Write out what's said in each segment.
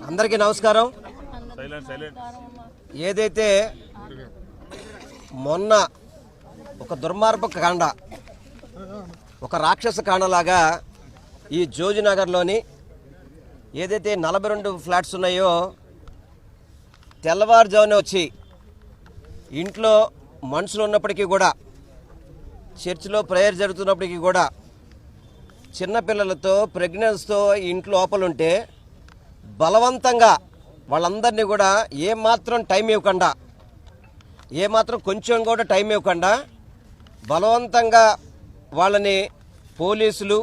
అందరికీ నమస్కారం. ఏదైతే మొన్న ఒక దుర్మార్గ కాండ, ఒక రాక్షస కాండలాగా ఈ జోజినగర్లోని ఏదైతే 42 ఫ్లాట్స్ ఉన్నాయో తెల్లవారుజామున వచ్చి ఇంట్లో మనుషులు ఉన్నప్పటికీ కూడా, చర్చిలో ప్రేయర్ జరుగుతున్నప్పటికీ కూడా చిన్నపిల్లలతో ప్రెగ్నెన్స్తో ఇంట్లో లోపల ఉంటే బలవంతంగా వాళ్ళందరినీ కూడా ఏమాత్రం టైం ఇవ్వకుండా, ఏమాత్రం కొంచెం కూడా టైం ఇవ్వకుండా బలవంతంగా వాళ్ళని పోలీసులు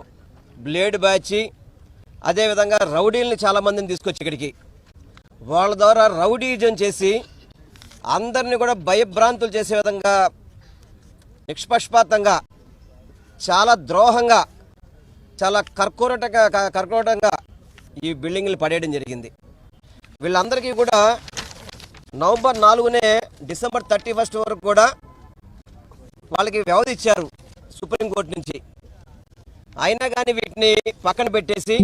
బ్లేడ్ బ్యాచి, అదేవిధంగా రౌడీల్ని చాలామందిని తీసుకొచ్చి ఇక్కడికి వాళ్ళ ద్వారా రౌడీజం చేసి అందరినీ కూడా భయభ్రాంతులు చేసే విధంగా నిష్పక్షపాతంగా, చాలా ద్రోహంగా, చాలా కర్కోటంగా ఈ బిల్డింగ్లు పడేయడం జరిగింది. వీళ్ళందరికీ కూడా నవంబర్ 4నే డిసెంబర్ 31 వరకు కూడా వాళ్ళకి వ్యవధి ఇచ్చారు సుప్రీంకోర్టు నుంచి. అయినా కానీ వీటిని పక్కన పెట్టేసి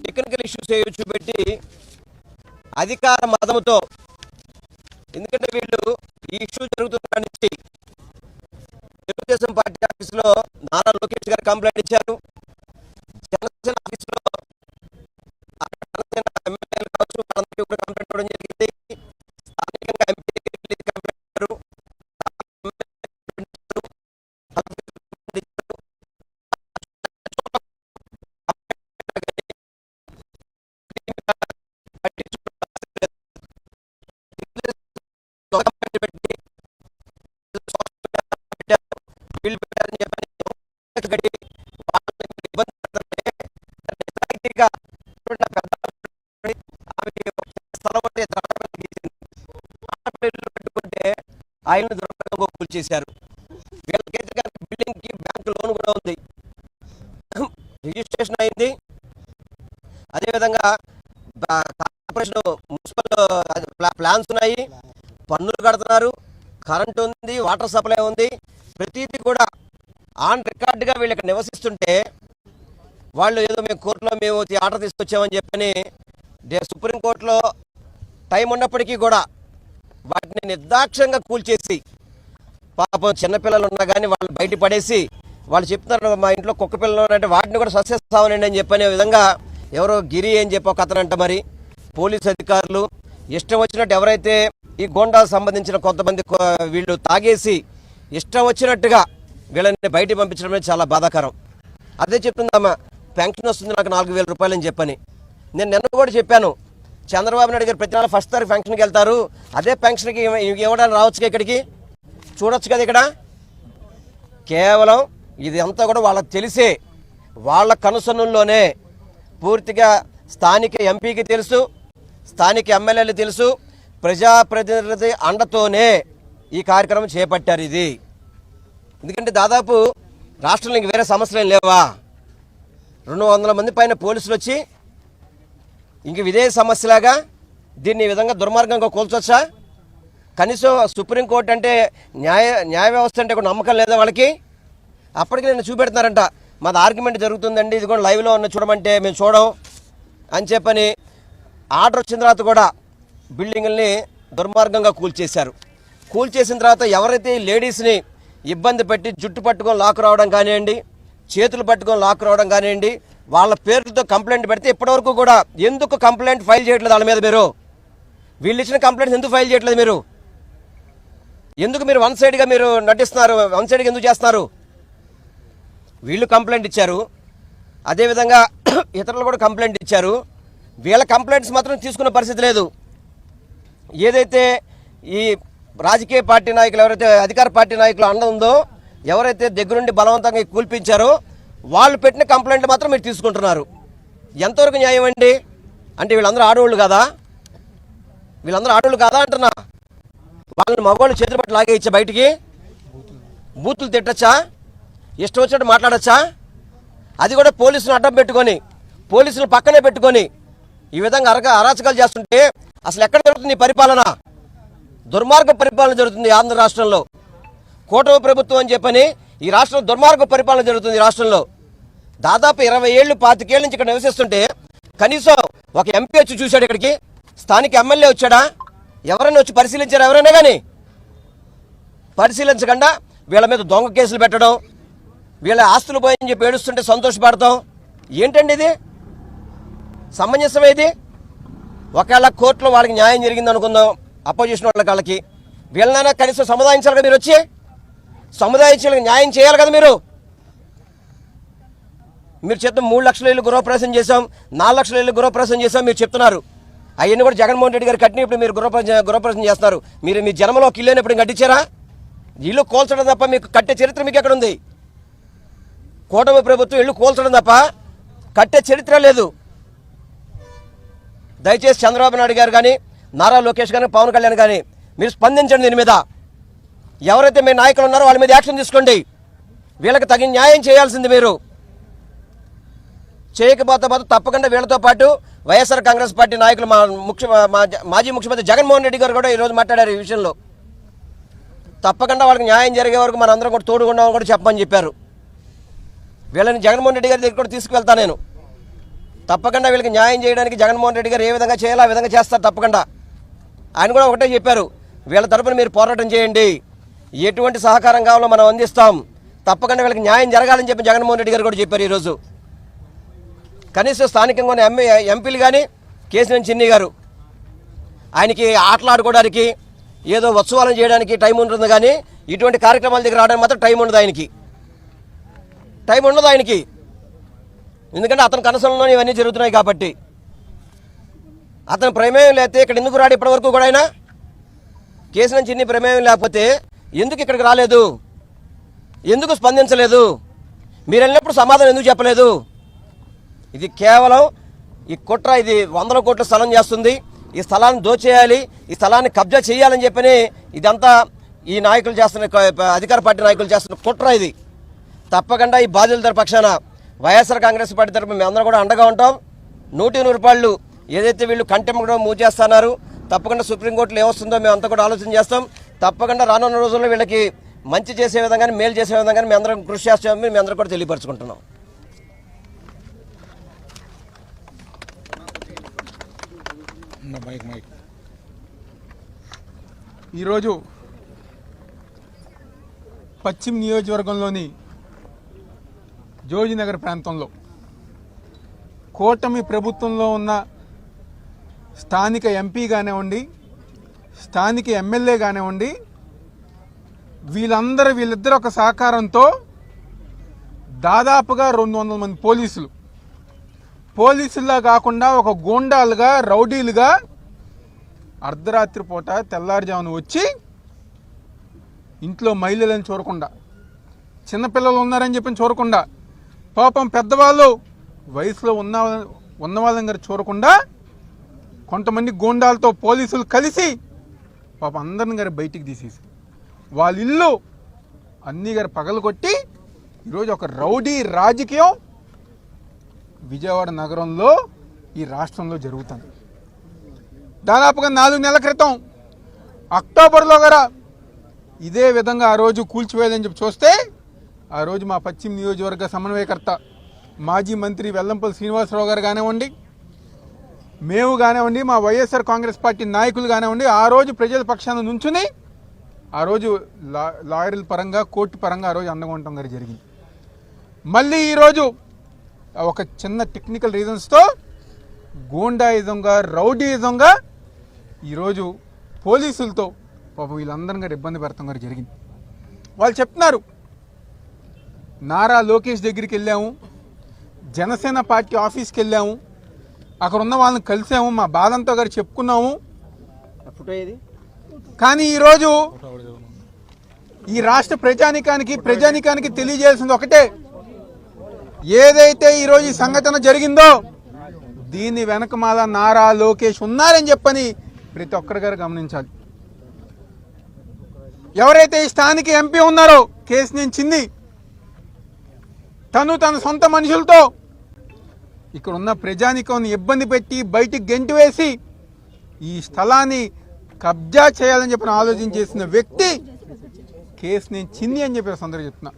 టెక్నికల్ ఇష్యూస్ చూపెట్టి అధికార మదముతో, ఎందుకంటే వీళ్ళు ఈ ఇష్యూ జరుగుతున్న నుంచి తెలుగుదేశం పార్టీ ఆఫీసులో నారా లోకేష్ గారు కంప్లైంట్ ఇచ్చారు. జనసేన ఆఫీసులో జనసేన ఎమ్మెల్యేలు కావచ్చు వాళ్ళందరికీ కూడా కంప్లైంట్ ఇవ్వడం జరిగింది. స్థానికంగా ఎంపీ కంప్లైంట్ ఇచ్చారు. ఆయన దుర్మార్గంగా కూల్చేశారు. వీళ్ళకైతే బిల్డింగ్కి బ్యాంక్ లోన్ కూడా ఉంది, రిజిస్ట్రేషన్ అయింది. అదేవిధంగా కార్పొరేషన్ మున్సిపల్ ప్లాన్స్ ఉన్నాయి, పన్నులు కడుతున్నారు, కరెంటు ఉంది, వాటర్ సప్లై ఉంది. ప్రతిదీ కూడా ఆన్ రికార్డుగా వీళ్ళకి నివసిస్తుంటే వాళ్ళు ఏదో మేము కోర్టులో మేము ఆర్డర్ తీసుకొచ్చామని చెప్పని సుప్రీంకోర్టులో టైం ఉన్నప్పటికీ కూడా వాటిని నిర్దాక్ష్యంగా కూల్చేసి, పాపం చిన్నపిల్లలు ఉన్నా కానీ వాళ్ళు బయట పడేసి వాళ్ళు చెప్తున్నారు మా ఇంట్లో కుక్క పిల్లలు అంటే వాటిని కూడా సస్యస్తామనండి అని చెప్పనే విధంగా ఎవరో గిరి అని చెప్పి ఒక అతనంట. మరి పోలీసు అధికారులు ఇష్టం వచ్చినట్టు, ఎవరైతే ఈ గోండా సంబంధించిన కొంతమంది వీళ్ళు తాగేసి ఇష్టం వచ్చినట్టుగా వీళ్ళని బయటికి పంపించడమే చాలా బాధాకరం. అదే చెప్తుందమ్మా, పెన్షన్ వస్తుంది నాకు 4,000 రూపాయలు అని చెప్పని. నేను నిన్న కూడా చెప్పాను, చంద్రబాబు నాయుడు గారు ప్రతి నెల 1st తారీఖు ఫంక్షన్కి వెళ్తారు, అదే ఫంక్షన్కి ఇవ్వడానికి రావచ్చు, ఇక్కడికి చూడొచ్చు కదా. ఇక్కడ కేవలం ఇది అంతా కూడా వాళ్ళకి తెలిసే, వాళ్ళ కనుసన్నుల్లోనే పూర్తిగా స్థానిక ఎంపీకి తెలుసు, స్థానిక ఎమ్మెల్యేలు తెలుసు, ప్రజాప్రతినిధి అండతోనే ఈ కార్యక్రమం చేపట్టారు. ఇది ఎందుకంటే దాదాపు రాష్ట్రంలో ఇంక వేరే సమస్యలు ఏం లేవా? 200 మంది పైన పోలీసులు వచ్చి ఇంక ఇదే సమస్యలాగా దీన్ని ఈ విధంగా దుర్మార్గంగా కూల్చొచ్చా? కనీసం సుప్రీంకోర్టు అంటే న్యాయ వ్యవస్థ అంటే కూడా నమ్మకం లేదా వాళ్ళకి? అప్పటికి నేను చూపెడుతున్నారంట, మాది ఆర్గ్యుమెంట్ జరుగుతుందండి, ఇది కూడా లైవ్లో ఉన్న చూడమంటే మేము చూడం అని చెప్పని ఆర్డర్ వచ్చిన తర్వాత కూడా బిల్డింగుల్ని దుర్మార్గంగా కూల్చేశారు. కూల్చేసిన తర్వాత ఎవరైతే లేడీస్ని ఇబ్బంది పెట్టి జుట్టు పట్టుకొని లాక్ రావడం కానివ్వండి, చేతులు పట్టుకొని లాక్ రావడం కానివ్వండి, వాళ్ళ పేర్లతో కంప్లైంట్ పెడితే ఇప్పటివరకు కూడా ఎందుకు కంప్లైంట్ ఫైల్ చేయట్లేదు వాళ్ళ మీద? మీరు వీళ్ళు ఇచ్చిన కంప్లైంట్స్ ఎందుకు ఫైల్ చేయట్లేదు? ఎందుకు మీరు వన్ సైడ్గా మీరు నటిస్తున్నారు? వన్ సైడ్గా ఎందుకు చేస్తున్నారు? వీళ్ళు కంప్లైంట్ ఇచ్చారు, అదేవిధంగా ఇతరులు కూడా కంప్లైంట్ ఇచ్చారు. వీళ్ళ కంప్లైంట్స్ మాత్రం తీసుకున్న పరిస్థితి లేదు. ఏదైతే ఈ రాజకీయ పార్టీ నాయకులు, ఎవరైతే అధికార పార్టీ నాయకులు అండ ఉందో, ఎవరైతే దగ్గరుండి బలవంతంగా కూల్పించారో వాళ్ళు పెట్టిన కంప్లైంట్లు మాత్రం మీరు తీసుకుంటున్నారు. ఎంతవరకు న్యాయం అండి? అంటే వీళ్ళందరూ ఆడవాళ్ళు కాదా? వీళ్ళందరూ ఆడవాళ్ళు కాదా అంటున్నా? వాళ్ళని మగవాళ్ళు చేతులు పట్టి లాగే ఇచ్చా బయటికి బూతులు తిట్టచ్చా? ఇష్టం వచ్చినట్టు మాట్లాడచ్చా? అది కూడా పోలీసులను అడ్డం పెట్టుకొని, పోలీసులు పక్కనే పెట్టుకొని ఈ విధంగా అరాచకాలు చేస్తుంటే అసలు ఎక్కడ జరుగుతుంది ఈ పరిపాలన? దుర్మార్గ పరిపాలన జరుగుతుంది ఆంధ్ర రాష్ట్రంలో. కూటమి ప్రభుత్వం అని చెప్పని ఈ రాష్ట్రంలో దుర్మార్గ పరిపాలన జరుగుతుంది. ఈ రాష్ట్రంలో దాదాపు 20 ఏళ్ళు 25 ఏళ్ళ నుంచి ఇక్కడ నివసిస్తుంటే కనీసం ఒక ఎంపీ వచ్చి చూశాడు ఇక్కడికి, స్థానిక ఎమ్మెల్యే వచ్చాడా? ఎవరైనా వచ్చి పరిశీలించారు? ఎవరైనా కానీ పరిశీలించకుండా వీళ్ళ మీద దొంగ కేసులు పెట్టడం, వీళ్ళ ఆస్తులు పోయని చెప్పి ఏడుస్తుంటే సంతోషపడతాం. ఏంటండి ఇది? సమంజసమే ఇది? ఒకవేళ కోర్టులో వాళ్ళకి న్యాయం జరిగింది అనుకుందాం, అపోజిషన్ వాళ్ళకి వీళ్ళనైనా కనీసం సముదాయించాలి కదా, మీరు వచ్చి సముదాయించాలి, న్యాయం చేయాలి కదా. మీరు చెప్తే 3 లక్షల ఇల్లు గృహప్రవేశం చేశాం, 4 లక్షల ఇల్లు గృహప్రవేశం చేశాం మీరు చెప్తున్నారు. అవన్నీ కూడా జగన్మోహన్ రెడ్డి గారు కట్టిన ఇప్పుడు మీరు గృహప్రవేశం చేస్తున్నారు. మీరు మీ జన్మలో ఒక ఇల్లు ఎప్పుడు కట్టించారా? ఇల్లు కోల్చడం తప్ప మీకు కట్టే చరిత్ర మీకు ఎక్కడ ఉంది? కూటమి ప్రభుత్వం ఇల్లు కోల్చడం తప్ప కట్టే చరిత్ర లేదు. దయచేసి చంద్రబాబు నాయుడు గారు కానీ, నారా లోకేష్ గారు, పవన్ కళ్యాణ్ కానీ మీరు స్పందించండి. దీని మీద ఎవరైతే మీ నాయకులు ఉన్నారో వాళ్ళ మీద యాక్షన్ తీసుకోండి. వీళ్ళకి తగిన న్యాయం చేయాల్సింది. మీరు చేయకపోతే తప్పకుండా వీళ్ళతో పాటు వైఎస్ఆర్ కాంగ్రెస్ పార్టీ నాయకులు మాజీ ముఖ్యమంత్రి జగన్మోహన్ రెడ్డి గారు కూడా ఈరోజు మాట్లాడారు ఈ విషయంలో. తప్పకుండా వాళ్ళకి న్యాయం జరిగే వరకు మనందరం కూడా తోడుగుండామని కూడా చెప్పమని చెప్పారు. వీళ్ళని జగన్మోహన్ రెడ్డి గారి దగ్గర కూడా తీసుకువెళ్తాను నేను. తప్పకుండా వీళ్ళకి న్యాయం చేయడానికి జగన్మోహన్ రెడ్డి గారు ఏ విధంగా చేయాలో ఆ విధంగా చేస్తారు తప్పకుండా. ఆయన కూడా ఒకటే చెప్పారు, వీళ్ళ తరపున మీరు పోరాటం చేయండి, ఎటువంటి సహకారం కావాలో మనం అందిస్తాం, తప్పకుండా వీళ్ళకి న్యాయం జరగాలని చెప్పి జగన్మోహన్ రెడ్డి గారు కూడా చెప్పారు ఈరోజు. కనీసం స్థానికంగా ఉన్న ఎంపీలు కానీ కేసీఆర్ చిన్ని గారు ఆయనకి ఆటలాడుకోవడానికి ఏదో ఉత్సవాలను చేయడానికి టైం ఉంటుంది, కానీ ఇటువంటి కార్యక్రమాల దగ్గర రావడానికి మాత్రం టైం ఉండదు ఆయనకి. ఎందుకంటే అతని కనసంలో ఇవన్నీ జరుగుతున్నాయి కాబట్టి. అతని ప్రమేయం లేకపోతే ఇక్కడ ఎందుకు రాడు ఇప్పటివరకు కూడా? ఆయన కేసీఆర్ చిన్ని ప్రమేయం లేకపోతే ఎందుకు ఇక్కడికి రాలేదు? ఎందుకు స్పందించలేదు? మీరు వెళ్ళినప్పుడు సమాధానం ఎందుకు చెప్పలేదు? ఇది కేవలం ఈ కుట్ర. ఇది 100 కోట్ల స్థలం చేస్తుంది. ఈ స్థలాన్ని దోచేయాలి, ఈ స్థలాన్ని కబ్జా చేయాలని చెప్పని ఇదంతా ఈ నాయకులు చేస్తున్న, అధికార పార్టీ నాయకులు చేస్తున్న కుట్ర ఇది. తప్పకుండా ఈ బాధితుల పక్షాన వైఎస్ఆర్ కాంగ్రెస్ పార్టీ తరఫున మేము అందరం కూడా అండగా ఉంటాం. 100 రూపాయలు ఏదైతే వీళ్ళు కంటెంప్ట్ మూవ్ చేస్తున్నారు, తప్పకుండా సుప్రీంకోర్టులో ఏమొస్తుందో మేము అంతా కూడా ఆలోచన చేస్తాం. తప్పకుండా రానున్న రోజుల్లో వీళ్ళకి మంచి చేసే విధంగా, మేలు చేసే విధంగా మేము అందరం కృషి చేస్తామని మేము అందరం కూడా తెలియపరచుకుంటున్నాం. ఈరోజు పశ్చిమ నియోజకవర్గంలోని జోజినగర్ ప్రాంతంలో కూటమి ప్రభుత్వంలో ఉన్న స్థానిక ఎంపీ కానివ్వండి, స్థానిక ఎమ్మెల్యే కానివ్వండి, వీళ్ళిద్దరు ఒక సహకారంతో దాదాపుగా 200 మంది పోలీసుల్లా కాకుండా ఒక గూండాలుగా, రౌడీలుగా అర్ధరాత్రి పూట తెల్లారుజామున వచ్చి ఇంట్లో మహిళలను చూడకుండా, చిన్నపిల్లలు ఉన్నారని చెప్పి చూడకుండా, పాపం పెద్దవాళ్ళు వయసులో ఉన్న వాళ్ళని గారు చూడకుండా కొంతమంది గూండాలతో పోలీసులు కలిసి పాపం అందరిని గారు బయటికి తీసేసి వాళ్ళ ఇల్లు అన్ని గారు పగలగొట్టి ఈరోజు ఒక రౌడీ రాజకీయం విజయవాడ నగరంలో, ఈ రాష్ట్రంలో జరుగుతుంది. దాదాపుగా 4 నెలల క్రితం అక్టోబర్లో గారా ఇదే విధంగా ఆ రోజు కూల్చివేయాలని చెప్పి చూస్తే, ఆ రోజు మా పశ్చిమ నియోజకవర్గ సమన్వయకర్త మాజీ మంత్రి వెల్లంపల్లి శ్రీనివాసరావు గారు కానివ్వండి, మేము కానివ్వండి, మా వైఎస్ఆర్ కాంగ్రెస్ పార్టీ నాయకులు కానివ్వండి, ఆ రోజు ప్రజల పక్షాన నుంచుని ఆ రోజు లాయర్ల పరంగా, కోర్టు పరంగా ఆ రోజు అండగా ఉండటం గారు జరిగింది. మళ్ళీ ఈరోజు ఒక చిన్న టెక్నికల్ రీజన్స్తో గూండాయిజంగా, రౌడీయిజంగా ఈరోజు పోలీసులతో పాపం వీళ్ళందరం గారు ఇబ్బంది పెడతాం గారు జరిగింది. వాళ్ళు చెప్తున్నారు, నారా లోకేష్ దగ్గరికి వెళ్ళాము, జనసేన పార్టీ ఆఫీస్కి వెళ్ళాము, అక్కడ ఉన్న వాళ్ళని కలిసాము, మా బాధంతో గారు చెప్పుకున్నాము. కానీ ఈరోజు ఈ రాష్ట్ర ప్రజానికానికి తెలియజేయాల్సింది ఒకటే, ఏదైతే ఈరోజు ఈ సంఘటన జరిగిందో దీని వెనకమాల నారా లోకేష్ ఉన్నారని చెప్పని ప్రతి ఒక్కరి గారు గమనించాలి. ఎవరైతే ఈ స్థానిక ఎంపీ ఉన్నారో కేసీఆర్ చిన్ని, తన సొంత మనుషులతో ఇక్కడ ఉన్న ప్రజానికాన్ని ఇబ్బంది పెట్టి బయటికి గెంటి వేసి ఈ స్థలాన్ని కబ్జా చేయాలని చెప్పిన ఆలోచన చేసిన వ్యక్తి కేసీఆర్ చిన్ని అని చెప్పి అందరూ చెప్తున్నా.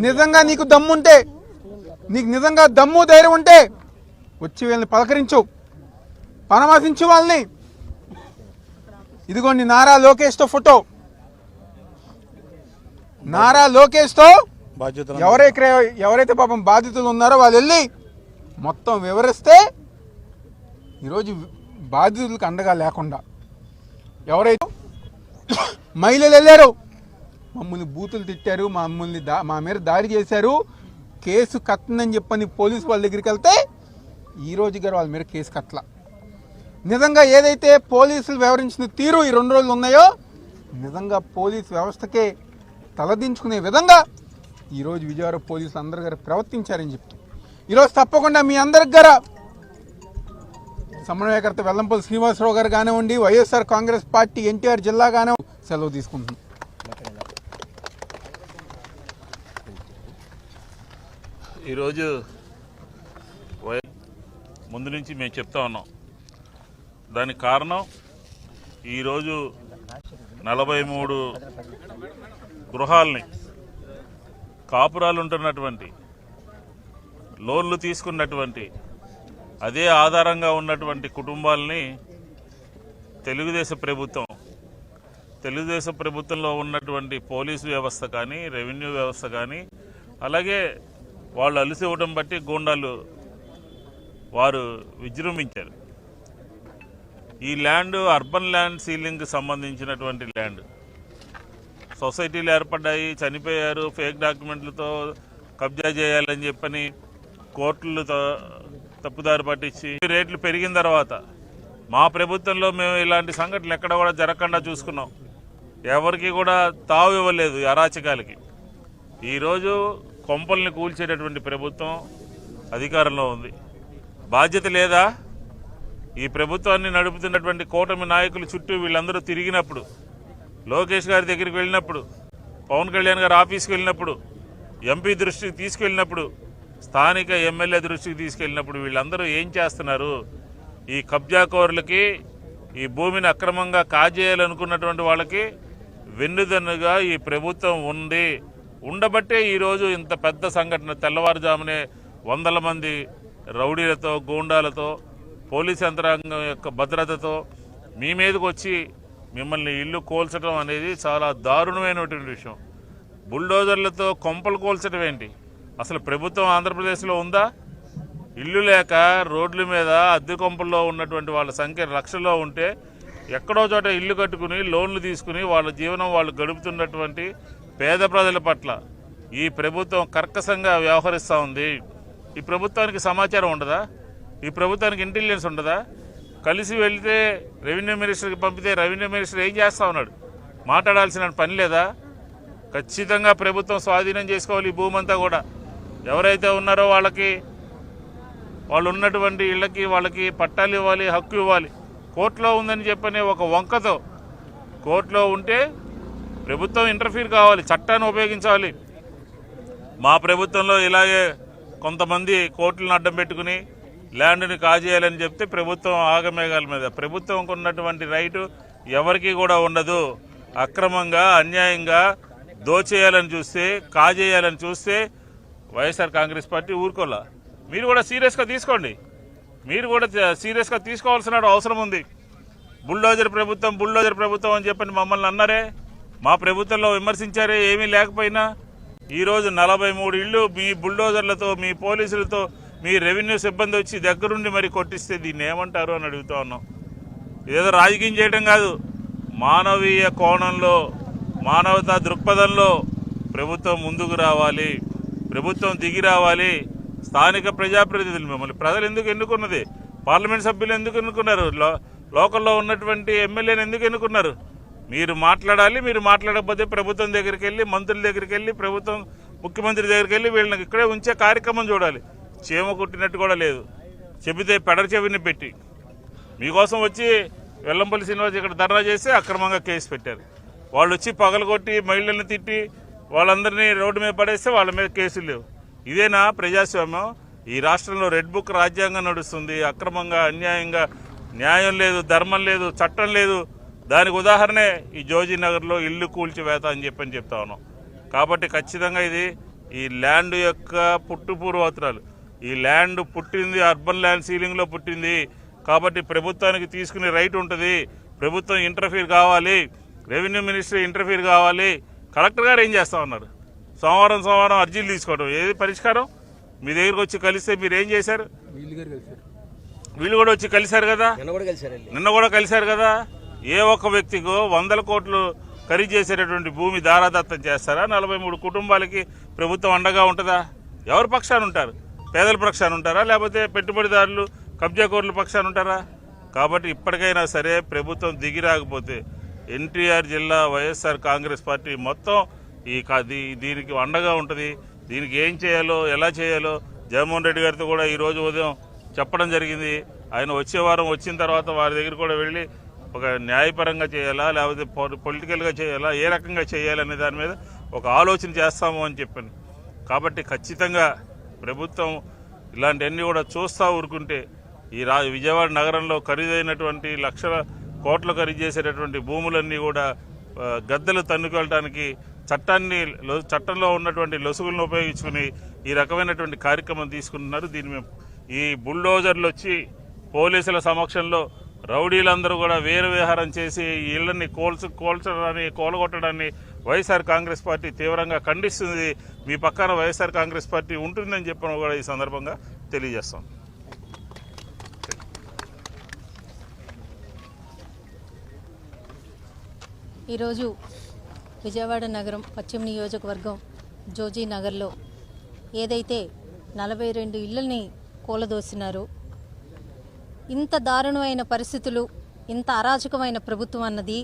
నిజంగా నీకు దమ్ముంటే, నీకు నిజంగా దమ్ము ధైర్యం ఉంటే వచ్చి వీళ్ళని పలకరించు. పరామర్శించి వాళ్ళని. ఇదిగోండి నారా లోకేష్తో ఫోటో. నారా లోకేష్తో ఎవరైతే పాపం బాధితులు ఉన్నారో వాళ్ళు వెళ్ళి మొత్తం వివరిస్తే ఈరోజు బాధితులకు అండగా లేకుండా ఎవరైతే మహిళలు వెళ్ళారు, మమ్మల్ని బూతులు తిట్టారు, మా మీద దాడి చేశారు, కేసు కట్టనని చెప్పని పోలీసు వాళ్ళ దగ్గరికి వెళ్తే ఈరోజు గారు వాళ్ళ మీద కేసు కట్టల. నిజంగా ఏదైతే పోలీసులు వ్యవహరించిన తీరు ఈ 2 రోజులు ఉన్నాయో నిజంగా పోలీసు వ్యవస్థకే తలదించుకునే విధంగా ఈరోజు విజయవాడ పోలీసులు అందరి గారు ప్రవర్తించారని చెప్తూ ఈరోజు తప్పకుండా మీ అందరి గారు సమన్వయకర్త వెల్లంపల్లి శ్రీనివాసరావు గారు కానివ్వండి, వైఎస్ఆర్ కాంగ్రెస్ పార్టీ ఎన్టీఆర్ జిల్లా కానివ్వండి సెలవు తీసుకుంటున్నాం. ఈరోజు ముందు నుంచి మేము చెప్తా ఉన్నాం. దానికి కారణం ఈరోజు 43 గృహాలని కాపురాలు ఉంటున్నటువంటి, లోన్లు తీసుకున్నటువంటి, అదే ఆధారంగా ఉన్నటువంటి కుటుంబాలని తెలుగుదేశం ప్రభుత్వంలో ఉన్నటువంటి పోలీసు వ్యవస్థ కానీ, రెవెన్యూ వ్యవస్థ కానీ, అలాగే వాళ్ళు అలసి ఇవ్వడం బట్టి గూండాలు వారు విజృంభించారు. ఈ ల్యాండ్ అర్బన్ ల్యాండ్ సీలింగ్కి సంబంధించినటువంటి ల్యాండ్. సొసైటీలు ఏర్పడ్డాయి, చనిపోయారు, ఫేక్ డాక్యుమెంట్లతో కబ్జా చేయాలని చెప్పని కోర్టులతో తప్పుదారి పట్టించి రేట్లు పెరిగిన తర్వాత మా ప్రభుత్వంలో మేము ఇలాంటి సంఘటనలు ఎక్కడ కూడా జరగకుండా చూసుకున్నాం. ఎవరికి కూడా తావు ఇవ్వలేదు ఈ అరాచకాలకి. ఈరోజు కొంపల్ని కూల్చేటటువంటి ప్రభుత్వం అధికారంలో ఉంది. బాధ్యత లేదా? ఈ ప్రభుత్వాన్ని నడుపుతున్నటువంటి కూటమి నాయకులు చుట్టూ వీళ్ళందరూ తిరిగినప్పుడు, లోకేష్ గారి దగ్గరికి వెళ్ళినప్పుడు, పవన్ కళ్యాణ్ గారి ఆఫీస్కి వెళ్ళినప్పుడు, ఎంపీ దృష్టికి తీసుకెళ్ళినప్పుడు, స్థానిక ఎమ్మెల్యే దృష్టికి తీసుకెళ్ళినప్పుడు వీళ్ళందరూ ఏం చేస్తున్నారు? ఈ కబ్జాకోరులకి, ఈ భూమిని అక్రమంగా కాజేయాలనుకున్నటువంటి వాళ్ళకి వెన్నుదన్నుగా ఈ ప్రభుత్వం ఉండబట్టే ఈరోజు ఇంత పెద్ద సంఘటన. తెల్లవారుజామునే వందల మంది రౌడీలతో, గూండాలతో, పోలీస్ యంత్రాంగం యొక్క భద్రతతో మీ మీదకి వచ్చి మిమ్మల్ని ఇల్లు కోల్చడం అనేది చాలా దారుణమైనటువంటి విషయం. బుల్డోజర్లతో కొంపలు కోల్చడం ఏంటి? అసలు ప్రభుత్వం ఆంధ్రప్రదేశ్లో ఉందా? ఇల్లు లేక రోడ్ల మీద అద్దె కొంపల్లో ఉన్నటువంటి వాళ్ళ సంఖ్య లక్షల్లో ఉంటే, ఎక్కడో చోట ఇల్లు కట్టుకుని లోన్లు తీసుకుని వాళ్ళ జీవనం వాళ్ళు గడుపుతున్నటువంటి పేద ప్రజల పట్ల ఈ ప్రభుత్వం కర్కశంగా వ్యవహరిస్తూ ఉంది. ఈ ప్రభుత్వానికి సమాచారం ఉండదా? ఈ ప్రభుత్వానికి ఇంటెలిజెన్స్ ఉండదా? కలిసి వెళితే రెవెన్యూ మినిస్టర్కి పంపితే రెవెన్యూ మినిస్టర్ ఏం చేస్తూ ఉన్నాడు? మాట్లాడాల్సిన పని లేదా? ఖచ్చితంగా ప్రభుత్వం స్వాధీనం చేసుకోవాలి ఈ భూమి అంతా కూడా. ఎవరైతే ఉన్నారో వాళ్ళు ఉన్నటువంటి ఇళ్ళకి వాళ్ళకి పట్టాలు ఇవ్వాలి, హక్కు ఇవ్వాలి. కోర్టులో ఉందని చెప్పని ఒక వంకతో కోర్టులో ఉంటే ప్రభుత్వం ఇంటర్ఫీర్ కావాలి, చట్టాన్ని ఉపయోగించాలి. మా ప్రభుత్వంలో ఇలాగే కొంతమంది కోర్టులను అడ్డం పెట్టుకుని ల్యాండ్ని కాజేయాలని చెప్తే ప్రభుత్వం ఆగమేఘాల మీద. ప్రభుత్వంకు ఉన్నటువంటి రైటు ఎవరికి కూడా ఉండదు. అక్రమంగా, అన్యాయంగా దోచేయాలని చూస్తే, కాజేయాలని చూస్తే వైఎస్ఆర్ కాంగ్రెస్ పార్టీ ఊరుకోలా. మీరు కూడా సీరియస్గా తీసుకోండి. మీరు కూడా సీరియస్గా తీసుకోవాల్సిన అవసరం ఉంది. బుల్డోజర్ ప్రభుత్వం అని చెప్పని మమ్మల్ని అన్నారే, మా ప్రభుత్వంలో విమర్శించారే, ఏమీ లేకపోయినా ఈరోజు 43 ఇళ్ళు మీ బుల్డోజర్లతో, మీ పోలీసులతో, మీ రెవెన్యూ సిబ్బంది వచ్చి దగ్గరుండి మరి కొట్టిస్తే దీన్ని ఏమంటారు అని అడుగుతూ ఉన్నాం. ఏదో రాజకీయం చేయడం కాదు, మానవీయ కోణంలో, మానవతా దృక్పథంలో ప్రభుత్వం ముందుకు రావాలి, ప్రభుత్వం దిగి రావాలి. స్థానిక ప్రజాప్రతినిధులు మిమ్మల్ని ప్రజలు ఎందుకు ఎన్నుకున్నది? పార్లమెంట్ సభ్యులు ఎందుకు ఎన్నుకున్నారు? లోకల్లో ఉన్నటువంటి ఎమ్మెల్యేని ఎందుకు ఎన్నుకున్నారు? మీరు మాట్లాడాలి. మీరు మాట్లాడకపోతే ప్రభుత్వం దగ్గరికి వెళ్ళి, మంత్రుల దగ్గరికి వెళ్ళి, ప్రభుత్వం ముఖ్యమంత్రి దగ్గరికి వెళ్ళి వీళ్ళని ఇక్కడే ఉంచే కార్యక్రమం చూడాలి. చీమ కుట్టినట్టు కూడా లేదు. చెబితే పెడర చెవిని పెట్టి మీకోసం వచ్చి వెల్లంపల్లి శ్రీనివాస్ ఇక్కడ ధర్నా చేసి అక్రమంగా కేసు పెట్టారు. వాళ్ళు వచ్చి పగలగొట్టి మహిళల్ని తిట్టి వాళ్ళందరినీ రోడ్డు మీద పడేస్తే వాళ్ళ మీద కేసులు లేవు. ఇదేనా ప్రజాస్వామ్యం? ఈ రాష్ట్రంలో రెడ్ బుక్ రాజ్యాంగం నడుస్తుంది. అక్రమంగా, అన్యాయంగా న్యాయం లేదు, ధర్మం లేదు, చట్టం లేదు. దానికి ఉదాహరణే ఈ జోజీనగర్లో ఇల్లు కూల్చివేత అని చెప్తా ఉన్నాం. కాబట్టి ఖచ్చితంగా ఇది ఈ ల్యాండ్ యొక్క పుట్టుపూర్వోత్తరాలు. ఈ ల్యాండ్ పుట్టింది అర్బన్ ల్యాండ్ సీలింగ్లో పుట్టింది. కాబట్టి ప్రభుత్వానికి తీసుకునే రైట్ ఉంటుంది, ప్రభుత్వం ఇంటర్ఫీర్ కావాలి, రెవెన్యూ మినిస్ట్రీ ఇంటర్ఫీర్ కావాలి. కలెక్టర్ గారు ఏం చేస్తా ఉన్నారు? సోమవారం అర్జీలు తీసుకోవడం ఏది పరిష్కారం? మీ దగ్గరికి వచ్చి కలిస్తే మీరు ఏం చేశారు? వీళ్ళు కూడా వచ్చి కలిశారు కదా, నిన్న కూడా కలిశారు కదా. ఏ ఒక్క వ్యక్తికో 100 కోట్లు ఖరీదు చేసేటటువంటి భూమి దారాదత్తం చేస్తారా? 43 కుటుంబాలకి ప్రభుత్వం అండగా ఉంటుందా? ఎవరి పక్షాన ఉంటారు? పేదల పక్షాన ఉంటారా, లేకపోతే పెట్టుబడిదారులు కబ్జాకోరుల పక్షాన ఉంటారా? కాబట్టి ఇప్పటికైనా సరే ప్రభుత్వం దిగి రాకపోతే ఎన్టీఆర్ జిల్లా వైఎస్ఆర్ కాంగ్రెస్ పార్టీ మొత్తం దీనికి అండగా ఉంటుంది. దీనికి ఏం చేయాలో ఎలా చేయాలో జగన్మోహన్ రెడ్డి గారితో కూడా ఈరోజు ఉదయం చెప్పడం జరిగింది. ఆయన వచ్చే వారం వచ్చిన తర్వాత వారి దగ్గర కూడా వెళ్ళి ఒక న్యాయపరంగా చేయాలా, లేకపోతే పొలిటికల్గా చేయాలా, ఏ రకంగా చేయాలనే దాని మీద ఒక ఆలోచన చేస్తాము అని చెప్పాను. కాబట్టి ఖచ్చితంగా ప్రభుత్వం ఇలాంటివన్నీ కూడా చూస్తూ ఊరుకుంటే ఈ విజయవాడ నగరంలో ఖరీదైనటువంటి లక్షల కోట్లు ఖరీదు చేసేటటువంటి భూములన్నీ కూడా గద్దెలు తన్నుకెళ్ళడానికి చట్టంలో ఉన్నటువంటి లొసుగులను ఉపయోగించుకుని ఈ రకమైనటువంటి కార్యక్రమం తీసుకుంటున్నారు. దీన్ని మేము ఈ బుల్డోజర్లు వచ్చి పోలీసుల సమక్షంలో రౌడీలందరూ కూడా విహారం చేసి ఇళ్లని కూలగొట్టడాన్ని వైఎస్ఆర్ కాంగ్రెస్ పార్టీ తీవ్రంగా ఖండిస్తుంది. మీ పక్కన వైఎస్ఆర్ కాంగ్రెస్ పార్టీ ఉంటుందని చెప్పడం కూడా ఈ సందర్భంగా తెలియజేస్తాం. ఈరోజు విజయవాడ నగరం పశ్చిమ నియోజకవర్గం జోజీ నగర్లో ఏదైతే 42 ఇళ్లని కూలదోసినారో, ఇంత దారుణమైన పరిస్థితులు, ఇంత అరాచకమైన ప్రభుత్వం అన్నది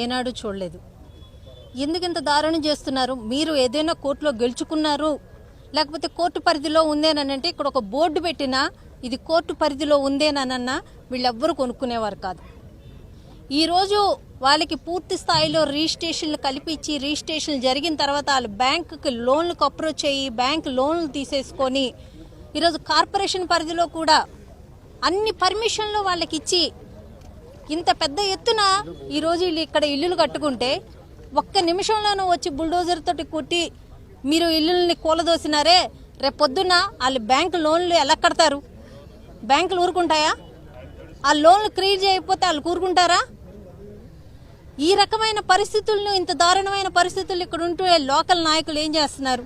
ఏనాడు చూడలేదు. ఎందుకు ఇంత దారుణం చేస్తున్నారు? మీరు ఏదైనా కోర్టులో గెలుచుకున్నారు, లేకపోతే కోర్టు పరిధిలో ఉందేనంటే ఇక్కడ ఒక బోర్డు పెట్టినా ఇది కోర్టు పరిధిలో ఉందేనన్నా వీళ్ళెవ్వరూ కొనుక్కునేవారు కాదు. ఈరోజు వాళ్ళకి పూర్తి స్థాయిలో రిజిస్ట్రేషన్లు కల్పించి రిజిస్ట్రేషన్లు జరిగిన తర్వాత వాళ్ళు బ్యాంకుకి లోన్లకు అప్రోచ్ అయ్యి బ్యాంకు లోన్లు తీసేసుకొని ఈరోజు కార్పొరేషన్ పరిధిలో కూడా అన్ని పర్మిషన్లు వాళ్ళకి ఇచ్చి ఇంత పెద్ద ఎత్తున ఈరోజు వీళ్ళు ఇక్కడ ఇల్లులు కట్టుకుంటే ఒక్క నిమిషంలోనూ వచ్చి బుల్డోజర్ తోటి కొట్టి మీరు ఇల్లుల్ని కూలదోసినారే, రేపు పొద్దున్న వాళ్ళు బ్యాంకు లోన్లు ఎలా కడతారు? బ్యాంకులు ఊరుకుంటాయా? ఆ లోన్లు క్లియర్ చేయకపోతే వాళ్ళు ఊరుకుంటారా? ఈ రకమైన పరిస్థితులను, ఇంత దారుణమైన పరిస్థితులు ఇక్కడ ఉంటూ లోకల్ నాయకులు ఏం చేస్తున్నారు?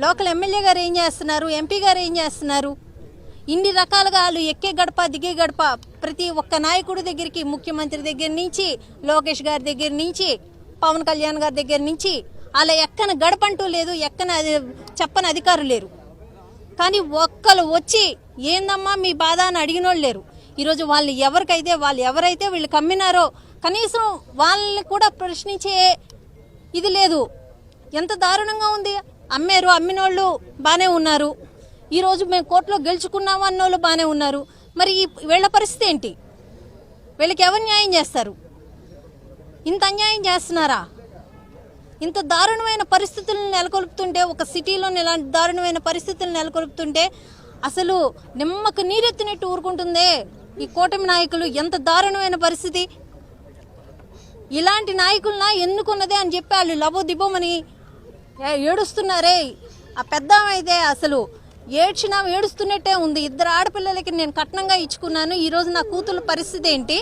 లోకల్ ఎమ్మెల్యే గారు ఏం చేస్తున్నారు? ఎంపీ గారు ఏం చేస్తున్నారు? ఇన్ని రకాలుగా వాళ్ళు ఎక్కే గడప దిగే గడప ప్రతి ఒక్క నాయకుడి దగ్గరికి, ముఖ్యమంత్రి దగ్గర నుంచి, లోకేష్ గారి దగ్గర నుంచి, పవన్ కళ్యాణ్ గారి దగ్గర నుంచి అలా ఎక్కన గడపంటూ లేదు, ఎక్కన చెప్పని అధికారులు లేరు. కానీ ఒక్కరు వచ్చి ఏందమ్మా మీ బాధ అని అడిగినోళ్ళు లేరు. ఈరోజు వాళ్ళు ఎవరైతే వీళ్ళు కమ్మినారో కనీసం వాళ్ళని కూడా ప్రశ్నించే ఇది లేదు. ఎంత దారుణంగా ఉంది! అమ్మినోళ్ళు బాగానే ఉన్నారు, ఈరోజు మేము కోర్టులో గెలుచుకున్నాము అన్నోళ్ళు బాగానే ఉన్నారు. మరి వీళ్ళ పరిస్థితి ఏంటి? వీళ్ళకి ఎవరు న్యాయం చేస్తారు? ఇంత అన్యాయం చేస్తున్నారా? ఇంత దారుణమైన పరిస్థితులను నెలకొల్పుతుంటే, ఒక సిటీలో ఇలాంటి దారుణమైన పరిస్థితులను నెలకొల్పుతుంటే అసలు నిమ్మకు నీరెత్తినట్టు ఊరుకుంటుందే ఈ కూటమి నాయకులు. ఎంత దారుణమైన పరిస్థితి! ఇలాంటి నాయకులనా ఎన్నుకున్నదే అని చెప్పి వాళ్ళు లబోదిబోమని ఏడుస్తున్నారే. ఆ పెద్ద అయితే అసలు ఏడుస్తున్నట్టే ఉంది. 2 ఆడపిల్లలకి నేను కట్నంగా ఇచ్చుకున్నాను, ఈరోజు నా కూతుళ్ళ పరిస్థితి ఏంటి?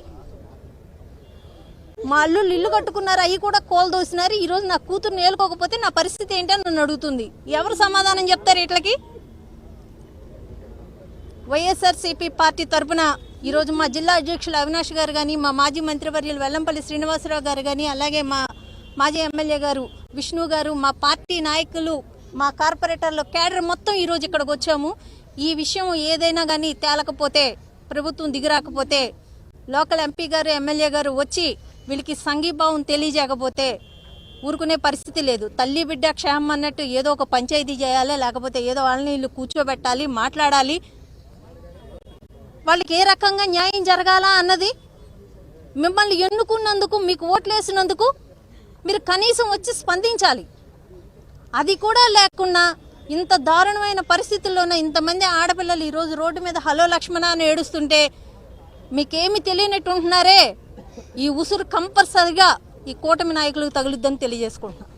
మా అల్లుళ్ళు ఇల్లు కట్టుకున్నారు, అవి కూడా కోల్దోసినారు, ఈరోజు నా కూతురుని ఏలుకోకపోతే నా పరిస్థితి ఏంటి అని నన్ను అడుగుతుంది. ఎవరు సమాధానం చెప్తారు ఇట్లకి? వైఎస్ఆర్సీపీ పార్టీ తరఫున ఈరోజు మా జిల్లా అధ్యక్షులు అవినాష్ గారు కానీ, మా మాజీ మంత్రివర్యులు వెల్లంపల్లి శ్రీనివాసరావు గారు కానీ, అలాగే మా మాజీ ఎమ్మెల్యే గారు విష్ణు గారు, మా పార్టీ నాయకులు, మా కార్పొరేటర్లు, క్యాడర్ మొత్తం ఈరోజు ఇక్కడికి వచ్చాము. ఈ విషయం ఏదైనా కానీ తేలకపోతే, ప్రభుత్వం దిగిరాకపోతే, లోకల్ ఎంపీ గారు, ఎమ్మెల్యే గారు వచ్చి వీళ్ళకి సంఘీభావం తెలియజేయకపోతే ఊరుకునే పరిస్థితి లేదు. తల్లి బిడ్డ క్షేమం అన్నట్టు ఏదో ఒక పంచాయతీ చేయాలి, లేకపోతే ఏదో వాళ్ళని వీళ్ళు కూర్చోబెట్టాలి, మాట్లాడాలి. వాళ్ళకి ఏ రకంగా న్యాయం జరగాలా అన్నది, మిమ్మల్ని ఎన్నుకున్నందుకు, మీకు ఓట్లేసినందుకు మీరు కనీసం వచ్చి స్పందించాలి. అది కూడా లేకుండా ఇంత దారుణమైన పరిస్థితుల్లోనే ఇంతమంది ఆడపిల్లలు ఈరోజు రోడ్డు మీద హలో లక్ష్మణ అని ఏడుస్తుంటే మీకేమి తెలియనట్టు ఉంటున్నారే. ఈ ఉసురు కంపల్సరిగా ఈ కూటమి నాయకులకు తగులుద్దని తెలియజేసుకుంటున్నాం.